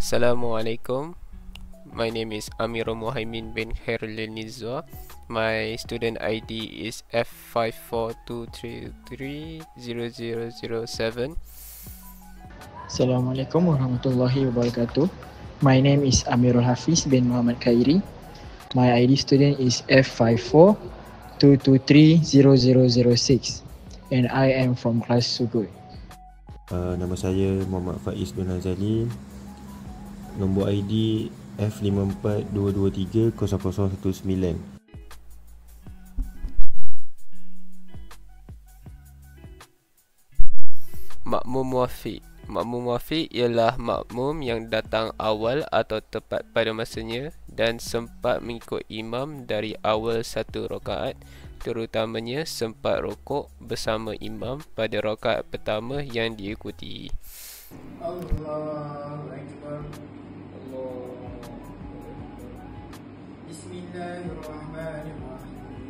Assalamualaikum. My name is Amirul Muhaimin bin Khairul Nizwa. My student ID is F542330007. Assalamualaikum warahmatullahi wabarakatuh. My name is Amirul Hafiz bin Muhammad Khairi. My ID student is F542230006 and I am from class Sugoi. Nama saya Muhammad Faiz bin Azali. Nombor ID F542230019. Makmum muafiq. Makmum muafiq ialah makmum yang datang awal atau tepat pada masanya dan sempat mengikut imam dari awal satu rakaat, terutamanya sempat rukuk bersama imam pada rakaat pertama yang diikuti. Allahu Akbar. Allahu Akbar. Bismillahirrahmanirrahim.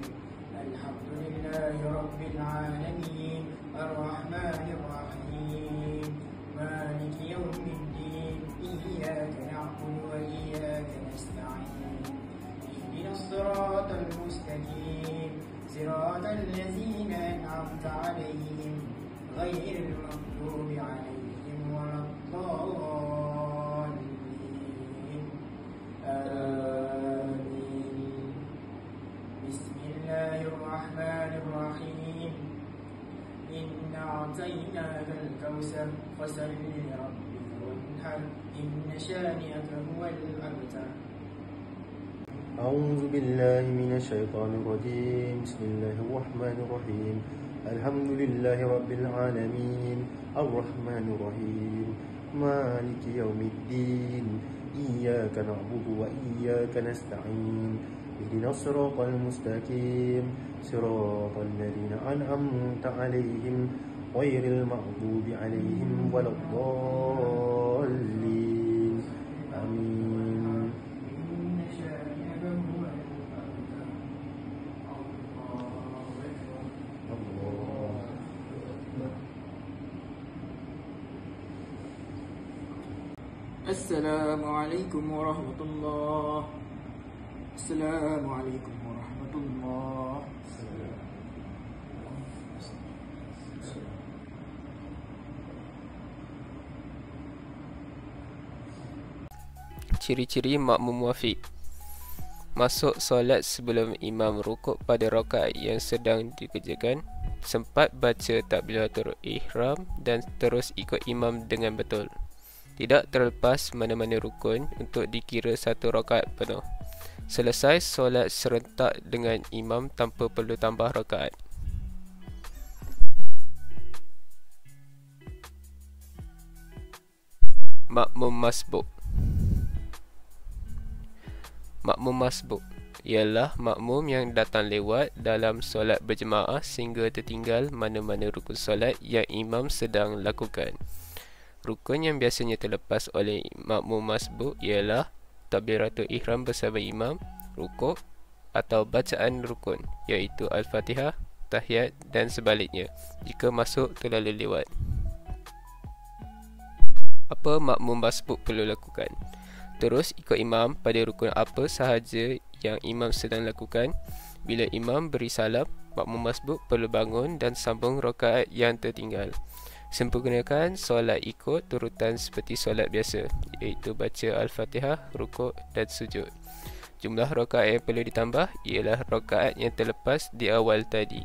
Alhamdulillahi Rabbil Alamin. Ar-Rahmanirrahim. Maliki yawmiddin. Iyyaka na'budu wa iyyaka nasta'in. Ihdinas siratal mustaqim. Siratal ladzina an'amta 'alaihim ghairil maghdubi 'alaihim waladdallin. Amin. Bismillahirrahmanirrahim. Inna a'tainakal kautsar fasalli lirabbika wanhar. Inna shani'aka huwal abtar. أعوذ بالله من الشيطان الرجيم. بسم الله الرحمن الرحيم. الحمد لله رب العالمين. الرحمن الرحيم. مالك يوم الدين. إياك نعبد وإياك نستعين. اهدنا الصراط المستقيم. صراط الذين أنعمت عليهم غير المغضوب عليهم ولا الضالين. آمين. Assalamualaikum warahmatullahi. Assalamualaikum warahmatullahi. Ciri-ciri makmum muafiq. Masuk solat sebelum imam rukuk pada rakaat yang sedang dikerjakan, sempat baca takbiratul ihram dan terus ikut imam dengan betul. Tidak terlepas mana-mana rukun untuk dikira satu rakaat penuh. Selesai solat serentak dengan imam tanpa perlu tambah rakaat. Makmum masbuk. Makmum masbuk ialah makmum yang datang lewat dalam solat berjemaah sehingga tertinggal mana-mana rukun solat yang imam sedang lakukan. Rukun yang biasanya terlepas oleh makmum masbuk ialah takbiratul ihram bersama imam, rukuk atau bacaan rukun iaitu Al-Fatihah, tahiyat dan sebaliknya jika masuk terlalu lewat. Apa makmum masbuk perlu lakukan? Terus ikut imam pada rukun apa sahaja yang imam sedang lakukan. Bila imam beri salam, makmum masbuk perlu bangun dan sambung rakaat yang tertinggal. Sempurnakan solat ikut turutan seperti solat biasa, iaitu baca Al-Fatihah, rukuk dan sujud. Jumlah rakaat yang perlu ditambah ialah rakaat yang terlepas di awal tadi.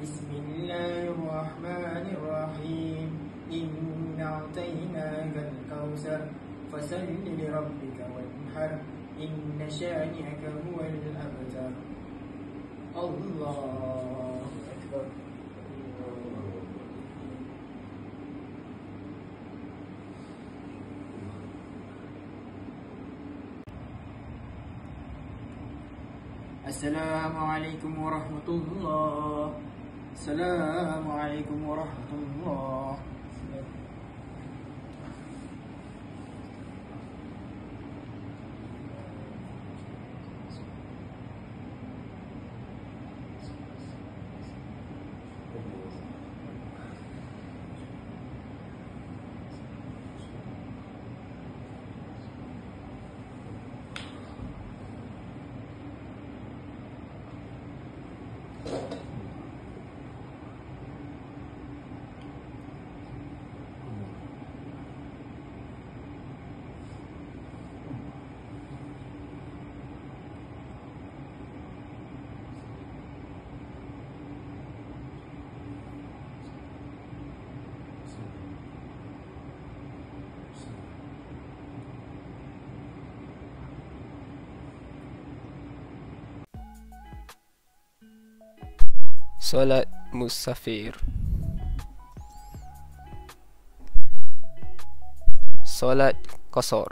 Bismillahirrahmanirrahim. Inna a'tainakal kautsar fasalli lirabbika wanhar. Inna shani'aka huwal abtar. Allahu Akbar. Assalamualaikum warahmatullahi. Assalamualaikum warahmatullahi. Solat musafir. Solat qasar.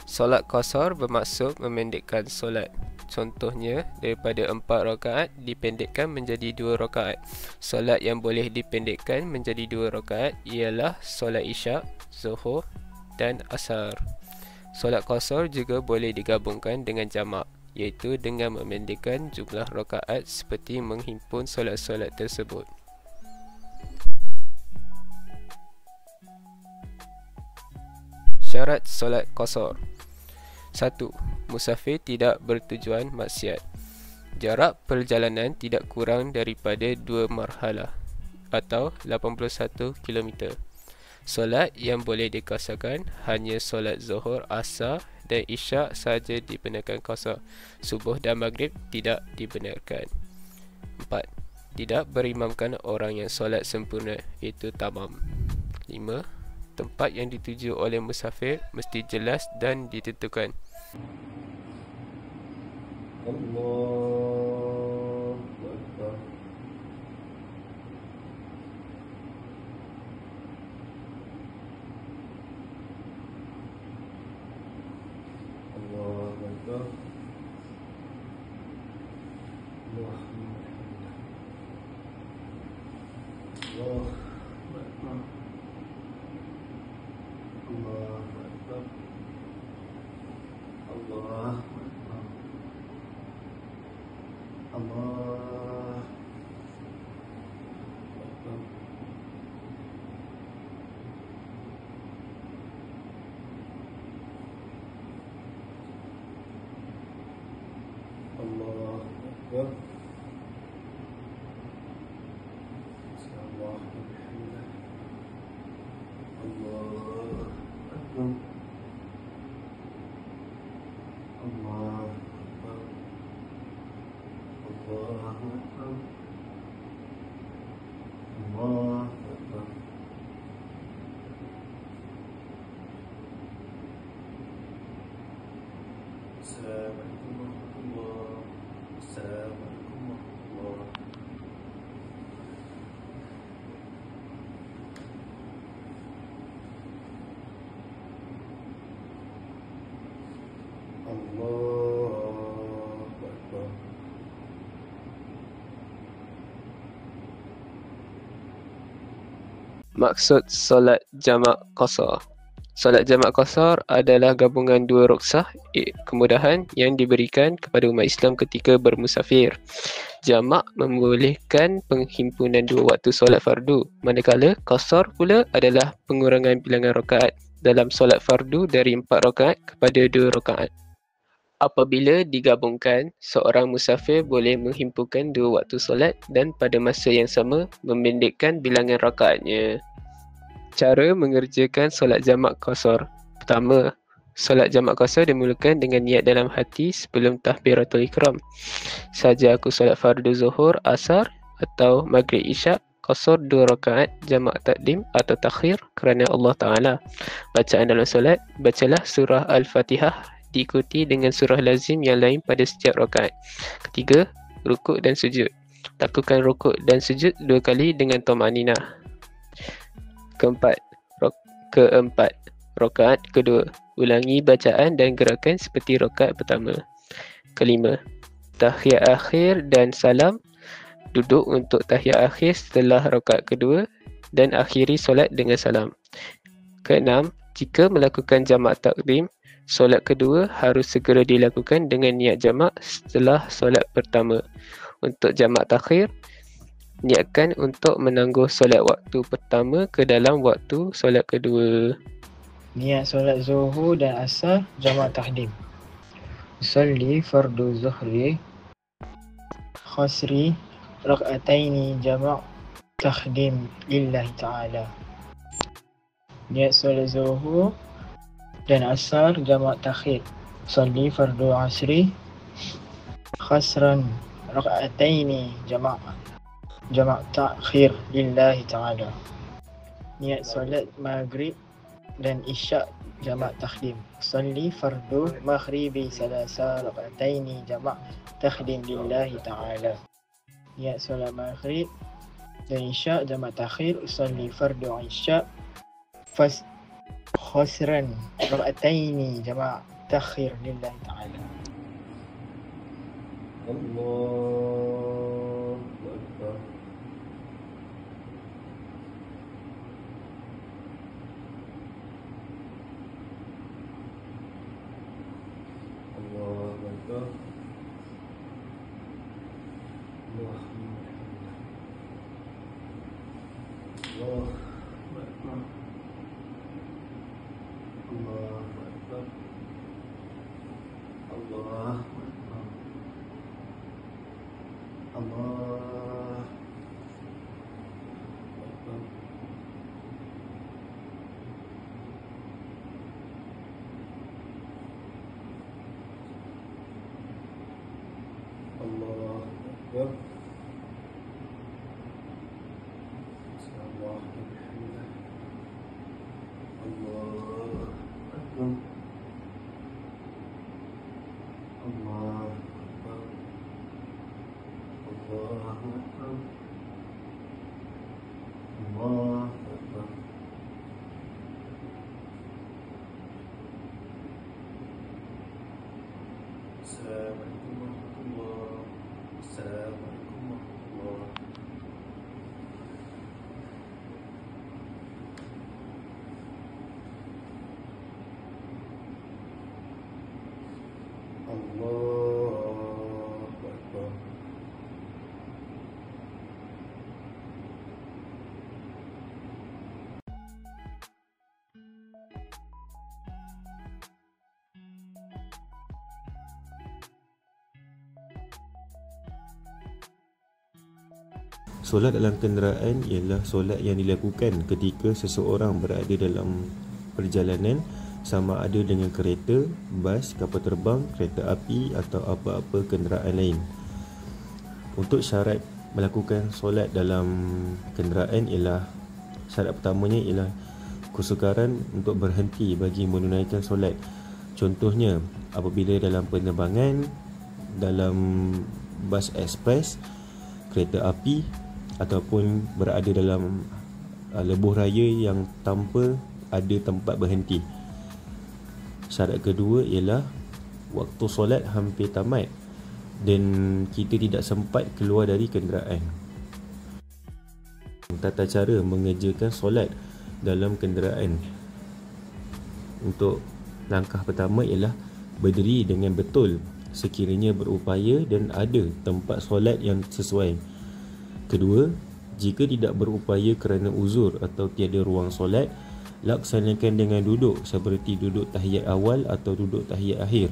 Solat qasar bermaksud memendekkan solat. Contohnya, daripada 4 rakaat dipendekkan menjadi 2 rakaat. Solat yang boleh dipendekkan menjadi 2 rakaat ialah solat isyak, zuhur dan asar. Solat qasar juga boleh digabungkan dengan jamak, iaitu dengan memendekkan jumlah rakaat seperti menghimpun solat-solat tersebut. Syarat solat qasar. 1. Musafir tidak bertujuan maksiat. Jarak perjalanan tidak kurang daripada 2 marhalah atau 81 km. Solat yang boleh dikasarkan hanya solat zuhur, asar dan isyak sahaja dibenarkan qasar. Subuh dan maghrib tidak dibenarkan. 4. Tidak berimamkan orang yang solat sempurna, iaitu tamam. 5. Tempat yang dituju oleh musafir mesti jelas dan ditentukan. Allahu Akbar. Allahu Akbar. Allahu Akbar. Maksud solat jamak qasar. Solat jamak qasar adalah gabungan 2 rukhsah kemudahan yang diberikan kepada umat Islam ketika bermusafir. Jamak membolehkan penghimpunan 2 waktu solat fardu, manakala qasar pula adalah pengurangan bilangan rakaat dalam solat fardu dari 4 rakaat kepada 2 rakaat. Apabila digabungkan, seorang musafir boleh menghimpunkan 2 waktu solat dan pada masa yang sama memendekkan bilangan rakaatnya. Cara mengerjakan solat jamak qasar. Pertama, solat jamak qasar dimulakan dengan niat dalam hati sebelum takbiratul ihram. Saja aku solat fardu zuhur, asar atau maghrib isyak, qasar 2 rakaat, jamak takdim atau takhir kerana Allah Ta'ala. Bacaan dalam solat, bacalah surah Al-Fatihah diikuti dengan surah lazim yang lain pada setiap rakaat. Ketiga, rukuk dan sujud. Lakukan rukuk dan sujud 2 kali dengan tumaninah. Keempat, rakaat kedua. Ulangi bacaan dan gerakan seperti rakaat pertama. Kelima, tahiyat akhir dan salam. Duduk untuk tahiyat akhir setelah rakaat kedua dan akhiri solat dengan salam. Keenam, jika melakukan jamak takdim, solat kedua harus segera dilakukan dengan niat jamak setelah solat pertama. Untuk jamak takhir, niatkan untuk menangguh solat waktu pertama ke dalam waktu solat kedua. Niat solat zuhur dan asar jamak tahdim. Usalli fardu zuhri khasri rak'ataini jamak tahdim lillahi ta'ala. Niat solat zuhur dan asar jamak takhir. Usalli fardu asri khasran rak'ataini jamak takhir lillahi ta'ala. Niat solat maghrib dan isyak جمع تخديم. أصلي فرض مغربي 3 ركعتين جمع تخديم لله تعالى. Ya, solat maghrib dan isyak jamak takhir. Usalli fardu isyak khosran rak'ataini jamak takhir lillahi ta'ala. Allahu Akbar. Allahu Akbar. Allahu Akbar. Allahu Akbar. Allahu Akbar. Allah Akbar. Allah Akbar. Allah Akbar. Allah Akbar. Allah Akbar. Allahu Akbar. Allahu Akbar. Assalamualaikum warahmatullahi wabarakatuh. Assalamualaikum warahmatullahi wabarakatuh. Allahu Akbar. Solat dalam kenderaan ialah solat yang dilakukan ketika seseorang berada dalam perjalanan, sama ada dengan kereta, bas, kapal terbang, kereta api atau apa-apa kenderaan lain. Untuk syarat melakukan solat dalam kenderaan ialah, syarat pertamanya ialah kesukaran untuk berhenti bagi menunaikan solat. Contohnya apabila dalam penerbangan, dalam bas ekspres, kereta api ataupun berada dalam lebuh raya yang tanpa ada tempat berhenti. Syarat kedua ialah waktu solat hampir tamat dan kita tidak sempat keluar dari kenderaan. Tata cara mengerjakan solat dalam kenderaan. Untuk langkah pertama ialah berdiri dengan betul sekiranya berupaya dan ada tempat solat yang sesuai. Kedua, jika tidak berupaya kerana uzur atau tiada ruang solat, laksanakan dengan duduk seperti duduk tahiyat awal atau duduk tahiyat akhir.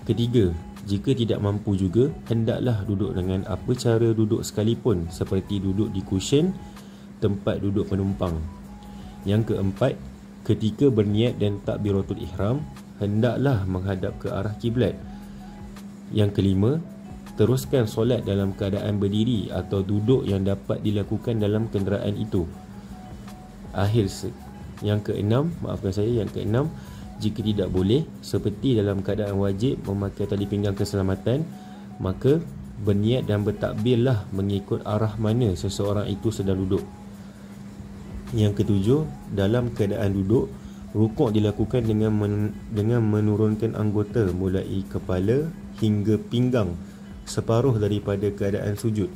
Ketiga, jika tidak mampu juga, hendaklah duduk dengan apa cara duduk sekalipun, seperti duduk di cushion, tempat duduk penumpang. Yang keempat, ketika berniat dan takbiratul ihram, hendaklah menghadap ke arah kiblat. Yang kelima, teruskan solat dalam keadaan berdiri atau duduk yang dapat dilakukan dalam kenderaan itu. Yang keenam, jika tidak boleh, seperti dalam keadaan wajib memakai tali pinggang keselamatan, maka berniat dan bertakbirlah mengikut arah mana seseorang itu sedang duduk. Yang ketujuh, dalam keadaan duduk, rukuk dilakukan dengan menurunkan anggota mulai kepala hingga pinggang separuh daripada keadaan sujud,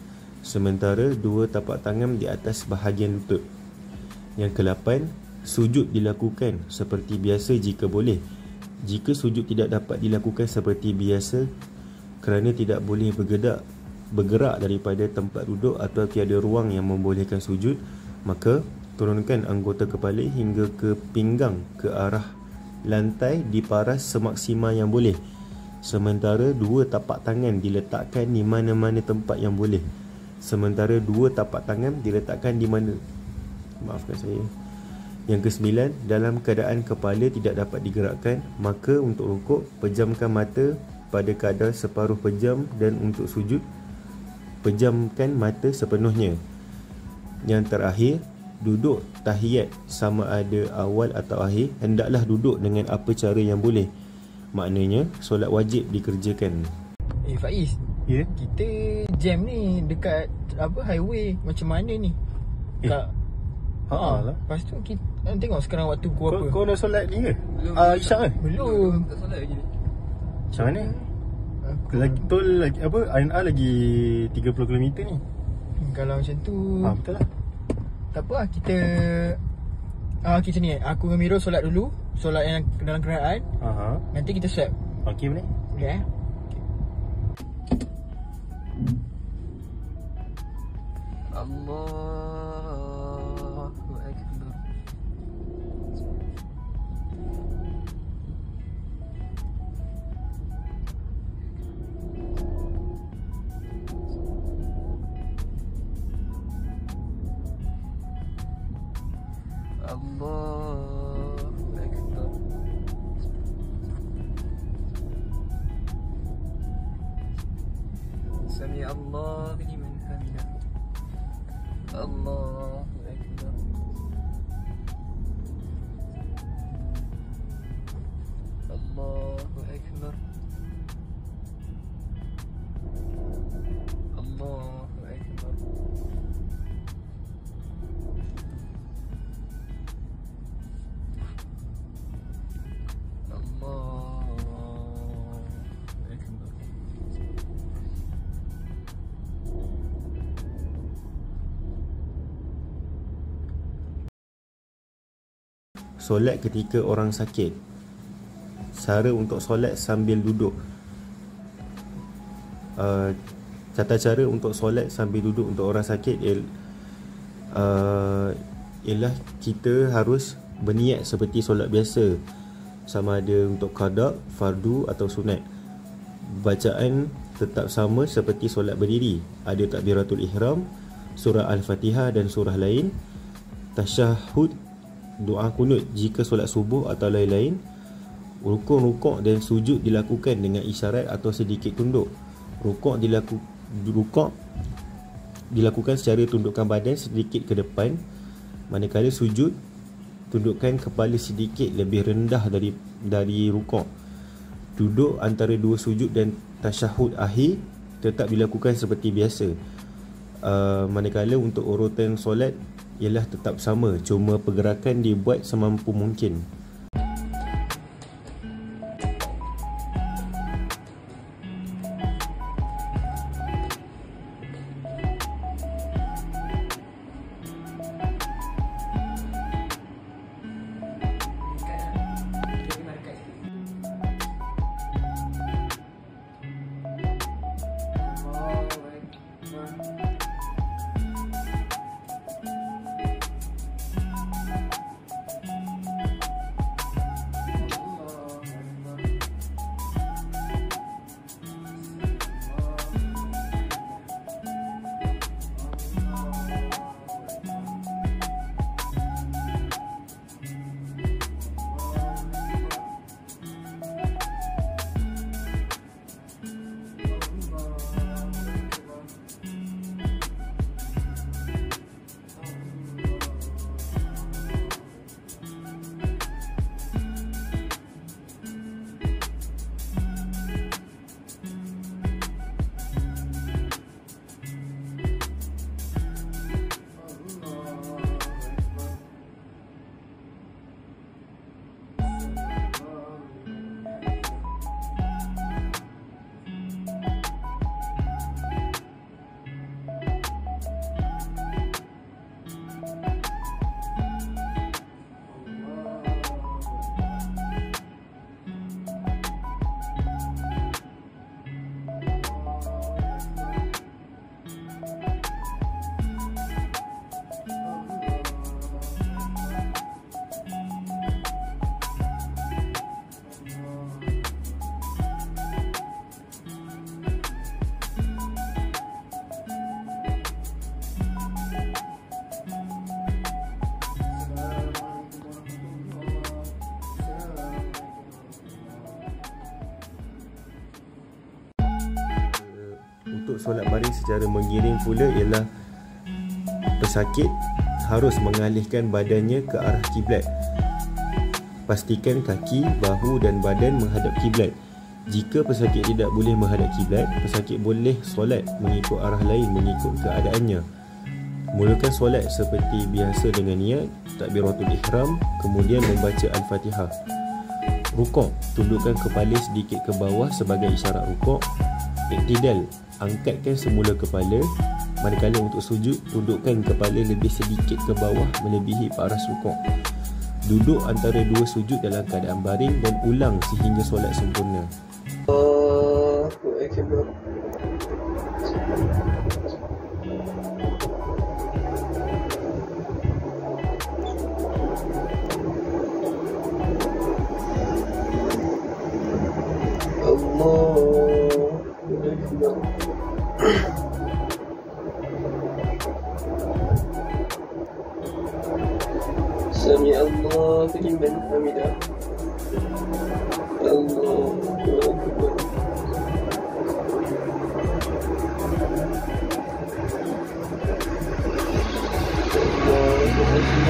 sementara dua tapak tangan di atas bahagian lutut. Yang ke-8, sujud dilakukan seperti biasa jika boleh. Jika sujud tidak dapat dilakukan seperti biasa kerana tidak boleh bergerak daripada tempat duduk atau tiada ruang yang membolehkan sujud, maka turunkan anggota kepala hingga ke pinggang ke arah lantai diparas semaksimal yang boleh, sementara dua tapak tangan diletakkan di mana-mana tempat yang boleh. Sementara dua tapak tangan diletakkan di mana, maafkan saya. Yang ke-9, dalam keadaan kepala tidak dapat digerakkan, maka untuk rukuk, pejamkan mata pada kadar separuh pejam, dan untuk sujud, pejamkan mata sepenuhnya. Yang terakhir, duduk tahiyat sama ada awal atau akhir, hendaklah duduk dengan apa cara yang boleh. Maknanya solat wajib dikerjakan. Faiz, Ya? kita jam ni dekat apa highway macam mana ni? Kak. Lah. Lepas tu kita tengok sekarang waktu pukul apa? Kau dah solat ni ke? Isyak ke? Belum. Tak solat lagi ni. Macam mana? Lagi tol lagi apa? INR lagi 30 km ni. Kalau macam tu Betul lah. tak apa lah, kita ni aku dengan Miro solat dulu, solat yang dalam kenderaan. Nanti kita swap. Okey boleh. Boleh Allahu Akbar. Allahu Akbar. Sami Allahu liman hamidah. Allahu Akbar. Allahu Akbar. Allahu Akbar. Allahu Akbar. Solat ketika orang sakit. Cara untuk solat sambil duduk. Tata cara untuk solat sambil duduk untuk orang sakit ialah kita harus berniat seperti solat biasa, sama ada untuk qada, fardu atau sunat. Bacaan tetap sama seperti solat berdiri. Ada takbiratul ihram, surah Al-Fatihah dan surah lain, tasyahud, doa kunut jika solat subuh atau lain-lain. Rukuk dan sujud dilakukan dengan isyarat atau sedikit tunduk. Rukuk dilakukan secara tundukkan badan sedikit ke depan, manakala sujud tundukkan kepala sedikit lebih rendah dari rukuk. Duduk antara dua sujud dan tasyahud akhir tetap dilakukan seperti biasa. Manakala untuk urutan solat ialah tetap sama, cuma pergerakan dibuat semampu mungkin. Untuk solat baring secara mengiring pula ialah pesakit harus mengalihkan badannya ke arah kiblat. Pastikan kaki, bahu dan badan menghadap kiblat. Jika pesakit tidak boleh menghadap kiblat, pesakit boleh solat mengikut arah lain mengikut keadaannya. Mulakan solat seperti biasa dengan niat takbiratul ihram, kemudian membaca Al-Fatihah. Rukuk, tundukkan kepala sedikit ke bawah sebagai isyarat rukuk. Iktidal, angkatkan semula kepala. Manakala untuk sujud, tundukkan kepala lebih sedikit ke bawah melebihi paras rukuk. Duduk antara dua sujud dalam keadaan baring dan ulang sehingga solat sempurna. Sami Allah liman hamidah. Allahu Akbar. Allahu Akbar.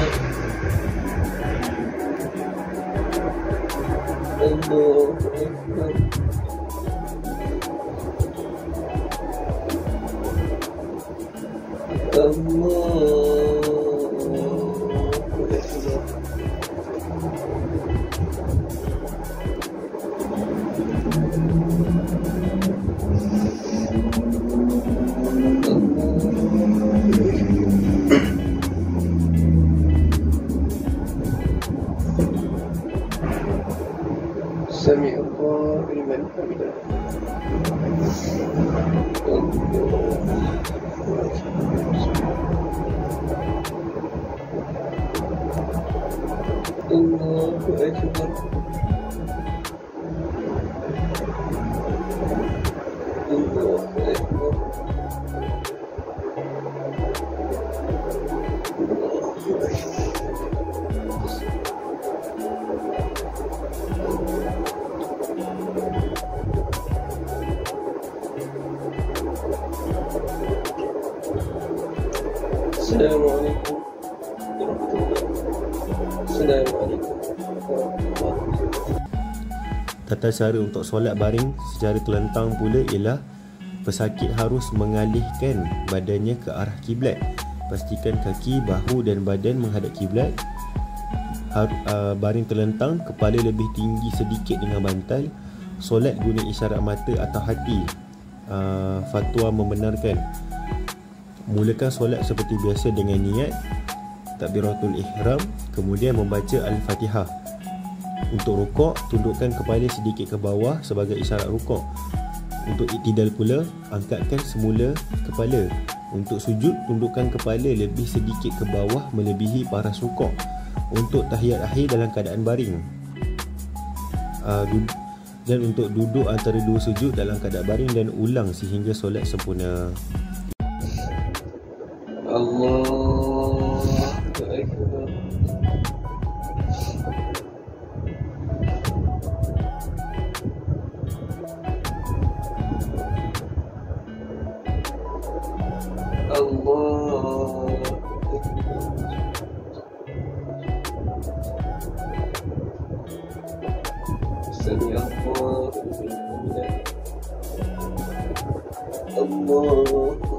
Sami Allah liman hamidah. Allahu Akbar. Allahu Akbar. Assalamualaikum warahmatullahi wabarakatuh. Assalamualaikum warahmatullahi wabarakatuh. Tata cara untuk solat baring secara telentang pula ialah pesakit harus mengalihkan badannya ke arah kiblat. Pastikan kaki, bahu dan badan menghadap kiblat. Baring telentang, kepala lebih tinggi sedikit dengan bantal. Solat guna isyarat mata atau hati. Fatwa membenarkan. Mulakan solat seperti biasa dengan niat takbiratul ihram, kemudian membaca Al-Fatihah. Untuk rukuk, tundukkan kepala sedikit ke bawah sebagai isyarat rukuk. Untuk iktidal pula, angkatkan semula kepala. Untuk sujud, tundukkan kepala lebih sedikit ke bawah melebihi paras rukuk. Untuk tahiyat akhir dalam keadaan baring. Dan untuk duduk antara dua sujud dalam keadaan baring dan ulang sehingga solat sempurna. Allahu Akbar. Allahu Akbar. Sami Allah liman hamidah. Allahu Akbar.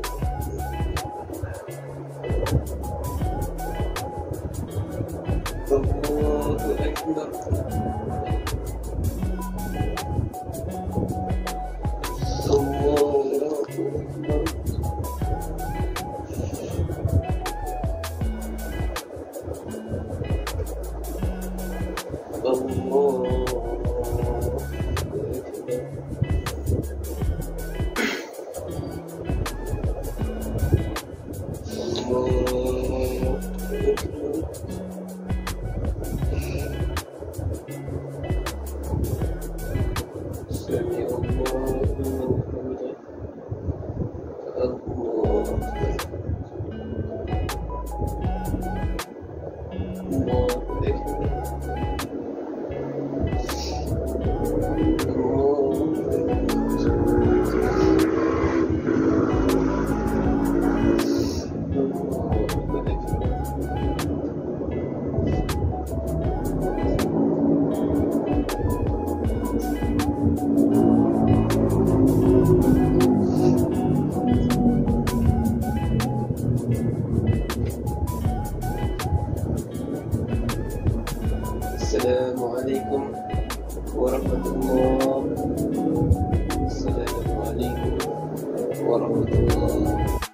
Assalamualaikum warahmatullahi wabarakatuh. Assalamualaikum warahmatullahi wabarakatuh.